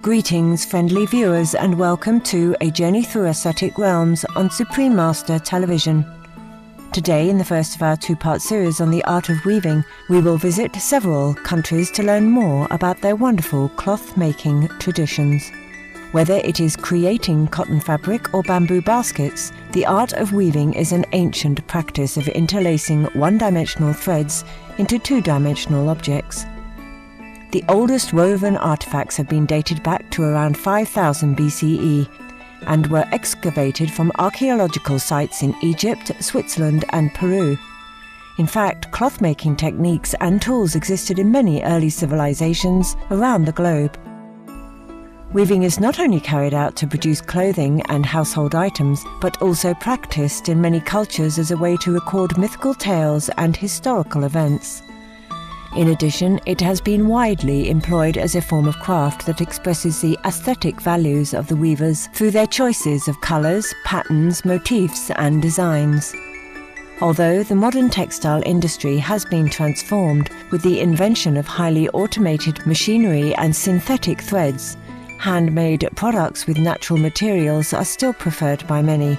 Greetings, friendly viewers, and welcome to A Journey Through Aesthetic Realms on Supreme Master Television. Today, in the first of our two-part series on the art of weaving, we will visit several countries to learn more about their wonderful cloth-making traditions. Whether it is creating cotton fabric or bamboo baskets, the art of weaving is an ancient practice of interlacing one-dimensional threads into two-dimensional objects. The oldest woven artifacts have been dated back to around 5000 BCE and were excavated from archaeological sites in Egypt, Switzerland and Peru. In fact, cloth-making techniques and tools existed in many early civilizations around the globe. Weaving is not only carried out to produce clothing and household items, but also practiced in many cultures as a way to record mythical tales and historical events. In addition, it has been widely employed as a form of craft that expresses the aesthetic values of the weavers through their choices of colours, patterns, motifs and designs. Although the modern textile industry has been transformed with the invention of highly automated machinery and synthetic threads, handmade products with natural materials are still preferred by many.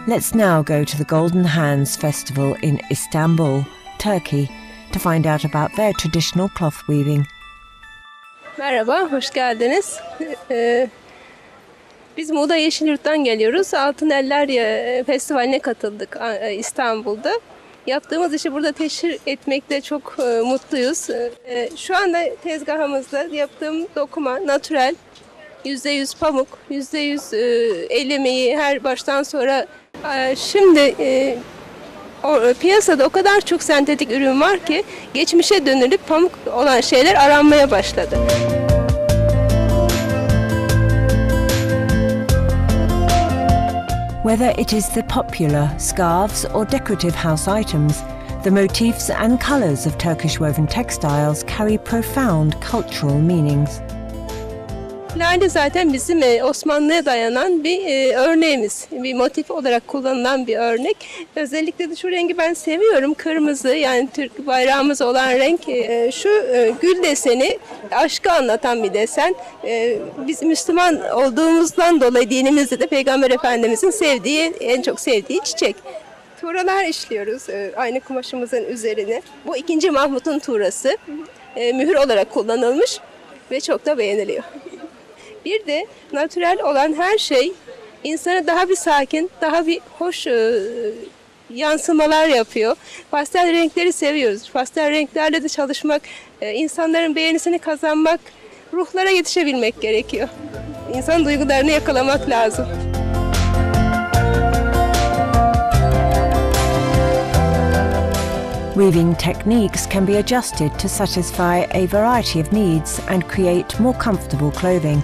Let's now go to the Golden Hands Festival in Istanbul, Turkey, to find out about their traditional cloth weaving. Merhaba, hoş geldiniz. Biz Muğla Yeşilyurt'tan geliyoruz. Altın Eller Festivali'ne katıldık İstanbul'da. Yaptığımız işi burada teşhir etmekle çok mutluyuz. Şu anda tezgahımızda yaptığım dokuma natürel, %100 pamuk, %100 el emeği her baştan sonra. Şimdi piyasada o kadar çok sentetik ürün var ki geçmişe dönülüp pamuk olan şeyler aranmaya başladı. Whether it is the popular scarves or decorative house items, the motifs and colours of Turkish woven textiles carry profound cultural meanings. Lale zaten bizim Osmanlı'ya dayanan bir örneğimiz. Bir motif olarak kullanılan bir örnek. Özellikle de şu rengi ben seviyorum. Kırmızı, yani Türk bayrağımız olan renk. Şu gül deseni aşkı anlatan bir desen. Biz Müslüman olduğumuzdan dolayı dinimizde de Peygamber Efendimizin sevdiği, en çok sevdiği çiçek. Tuğralar işliyoruz aynı kumaşımızın üzerine. Bu 2. Mahmut'un tuğrası. Mühür olarak kullanılmış ve çok da beğeniliyor. Bir de natürel olan her şey insanı daha bir sakin, daha bir hoş yansımalar yapıyor. Pastel renkleri seviyoruz. Pastel renklerle de çalışmak, insanların beğenisini kazanmak, ruhlara yetişebilmek gerekiyor. İnsan duygularını yakalamak lazım. Weaving techniques can be adjusted to satisfy a variety of needs and create more comfortable clothing.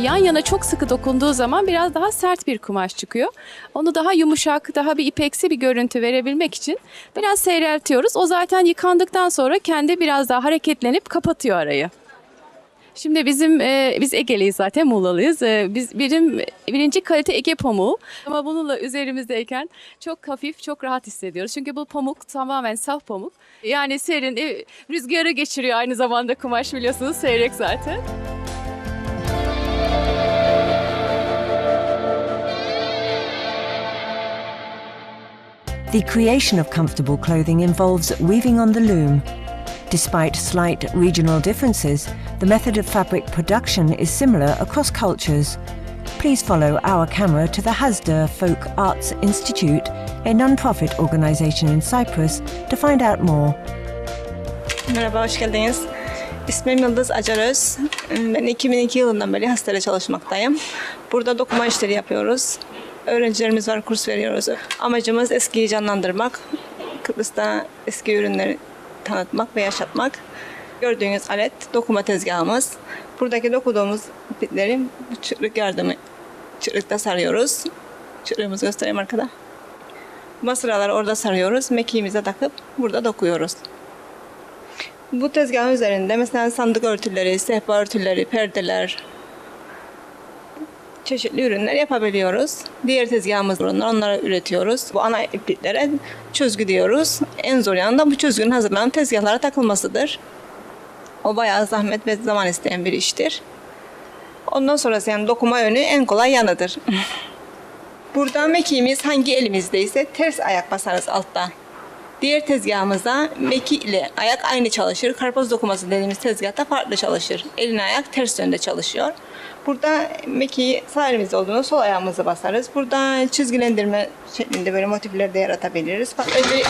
Yan yana çok sıkı dokunduğu zaman biraz daha sert bir kumaş çıkıyor. Onu daha yumuşak, daha bir ipeksi bir görüntü verebilmek için biraz seyreltiyoruz. O zaten yıkandıktan sonra kendi biraz daha hareketlenip kapatıyor arayı. Şimdi biz Ege'liyiz zaten, Muğla'lıyız. Biz birinci kalite Ege pamuğu ama bununla üzerimizdeyken çok hafif, çok rahat hissediyoruz. Çünkü bu pamuk tamamen saf pamuk. Yani serin, rüzgarı geçiriyor aynı zamanda kumaş, biliyorsunuz seyrek zaten. The creation of comfortable clothing involves weaving on the loom. Despite slight regional differences, the method of fabric production is similar across cultures. Please follow our camera to the Hazda Folk Arts Institute, a non-profit organization in Cyprus, to find out more. Merhaba, hoş geldiniz. İsmim Yıldız Acaröz. Ben 2002 yılından beri Hazda'da çalışmaktayım. Burada dokuma işleri yapıyoruz. Öğrencilerimiz var, kurs veriyoruz. Amacımız eskiyi canlandırmak, Kıbrıs'ta eski ürünleri tanıtmak ve yaşatmak. Gördüğünüz alet dokuma tezgahımız. Buradaki dokuduğumuz iplikleri çıkrık yardımı çıkrıkta sarıyoruz. Çıkrığımızı göstereyim arkada. Masraları orada sarıyoruz. Mekiğimize takıp burada dokuyoruz. Bu tezgahın üzerinde mesela sandık örtüleri, sehpa örtüleri, perdeler, çeşitli ürünler yapabiliyoruz. Diğer tezgahımız ürünler, onları üretiyoruz. Bu ana ipliklere çözgü diyoruz. En zor yanı da bu çözgünün hazırlanıp tezgahlara takılmasıdır. O bayağı zahmet ve zaman isteyen bir iştir. Ondan sonrası yani dokuma yönü en kolay yanıdır. Burada mekiğimiz hangi elimizdeyse ters ayak basarız altta. Diğer tezgahımızda mekik ile ayak aynı çalışır. Karpuz dokuması dediğimiz tezgahta farklı çalışır. Elin ayak ters yönde çalışıyor. Burada mekiği sağ elimizde olduğunu sol ayağımıza basarız. Burada çizgilendirme şeklinde böyle motifler de yaratabiliriz. Önce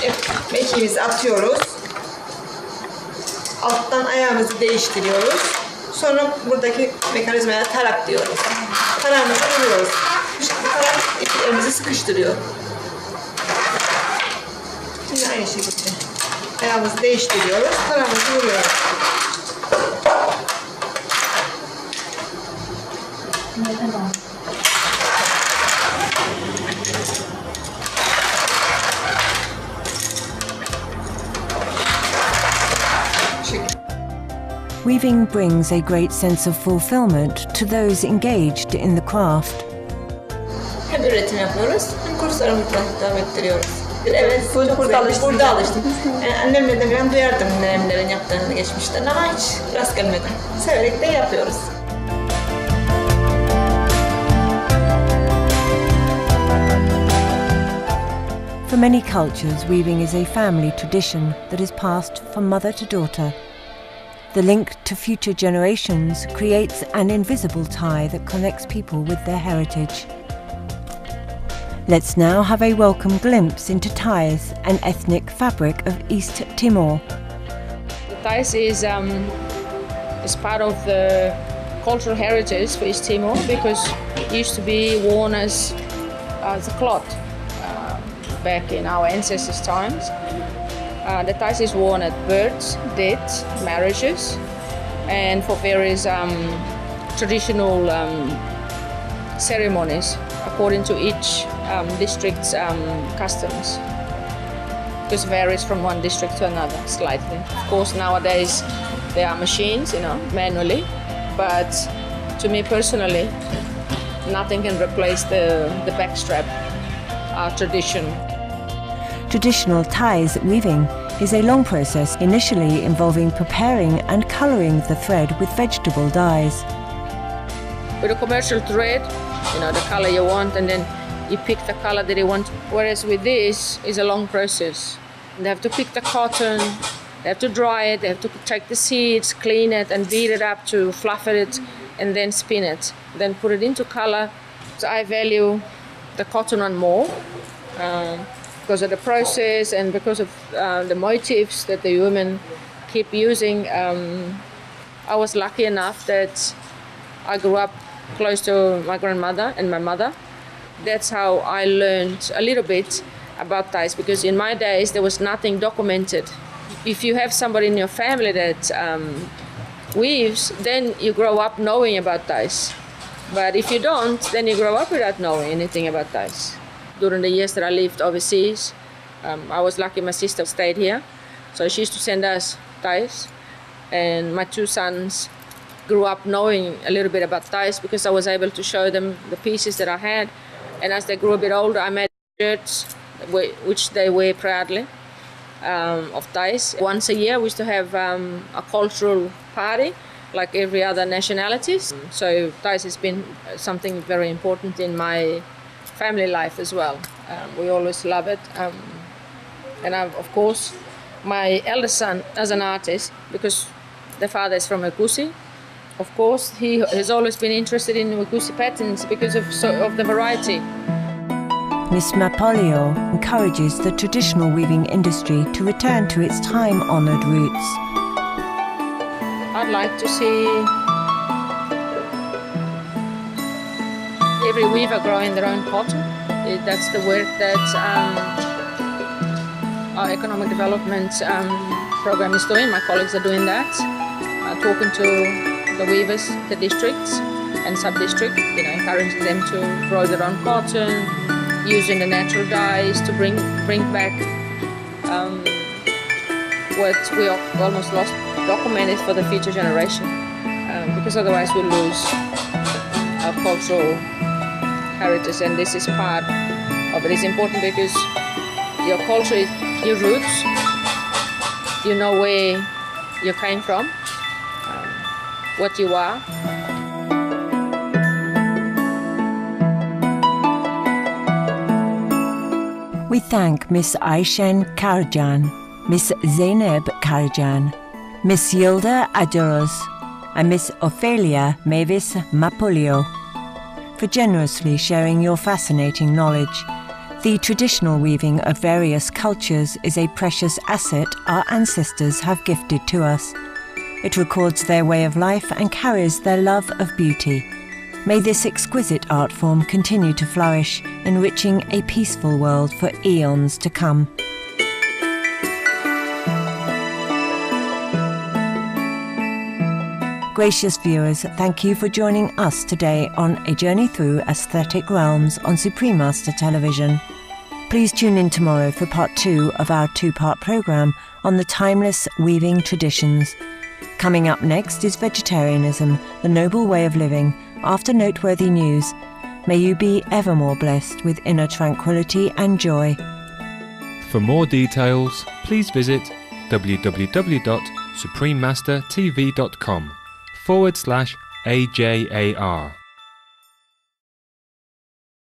mekiğimizi atıyoruz. Alttan ayağımızı değiştiriyoruz. Sonra buradaki mekanizmaya tarak diyoruz. Tarağımızı vuruyoruz. Bu tarak iplerimizi sıkıştırıyor. Şimdi aynı şekilde ayağımızı değiştiriyoruz. Tarağımızı vuruyoruz. Weaving brings a great sense of fulfillment to those engaged in the craft. Hem üretim yapıyoruz, hem kurslarımızı devam ettiriyoruz. Evet, burada alıştım. Annemle de ben duyardım annemlerin yaptığını geçmişten ama hiç rast gelmedi. Severek de yapıyoruz. For many cultures, weaving is a family tradition that is passed from mother to daughter. The link to future generations creates an invisible tie that connects people with their heritage. Let's now have a welcome glimpse into ties, an ethnic fabric of East Timor. The ties is part of the cultural heritage for East Timor because it used to be worn as a cloth back in our ancestors' times. The ties is worn at births, deaths, marriages, and for various traditional ceremonies according to each district's customs. Because it varies from one district to another slightly. Of course, nowadays there are machines, manually, but to me personally, nothing can replace the backstrap tradition. Traditional ties weaving is a long process, initially involving preparing and colouring the thread with vegetable dyes. With a commercial thread, the color you want, and then you pick the color that you want. Whereas with this, it's a long process. They have to pick the cotton, they have to dry it, they have to take the seeds, clean it, and beat it up to fluff it, and then spin it, then put it into color. So I value the cotton one more. Because of the process and because of the motifs that the women keep using. I was lucky enough that I grew up close to my grandmother and my mother. That's how I learned a little bit about ties, because in my days there was nothing documented. If you have somebody in your family that weaves, then you grow up knowing about ties. But if you don't, then you grow up without knowing anything about ties. During the years that I lived overseas, I was lucky my sister stayed here. So she used to send us ties. And my two sons grew up knowing a little bit about ties because I was able to show them the pieces that I had. And as they grew a bit older, I made shirts, which they wear proudly, of ties. Once a year, we used to have a cultural party, like every other nationalities. So ties has been something very important in my family life as well. We always love it. And of course, my eldest son as an artist, because the father is from Wekusi, of course, he has always been interested in Wekusi patterns because of the variety. Miss Mapolio encourages the traditional weaving industry to return to its time-honoured roots. I'd like to see every weaver growing their own cotton. That's the work that our economic development program is doing. My colleagues are doing that, talking to the weavers, the districts and sub-district, encouraging them to grow their own cotton, using the natural dyes to bring back what we almost lost, documented for the future generation, because otherwise we'll lose our cultural heritage, and this is part of it. It's important because your culture is your roots. You know where you came from, what you are. We thank Miss Ayşen Karacan, Miss Zeynep Karacan, Miss Yilda Adoros, and Miss Ophelia Mavis Mapolio for generously sharing your fascinating knowledge. The traditional weaving of various cultures is a precious asset our ancestors have gifted to us. It records their way of life and carries their love of beauty. May this exquisite art form continue to flourish, enriching a peaceful world for eons to come. Gracious viewers, thank you for joining us today on a journey through aesthetic realms on Supreme Master Television. Please tune in tomorrow for part 2 of our 2-part programme on the timeless weaving traditions. Coming up next is vegetarianism, the noble way of living, after noteworthy news. May you be ever more blessed with inner tranquility and joy. For more details, please visit www.suprememastertv.com/AJAR.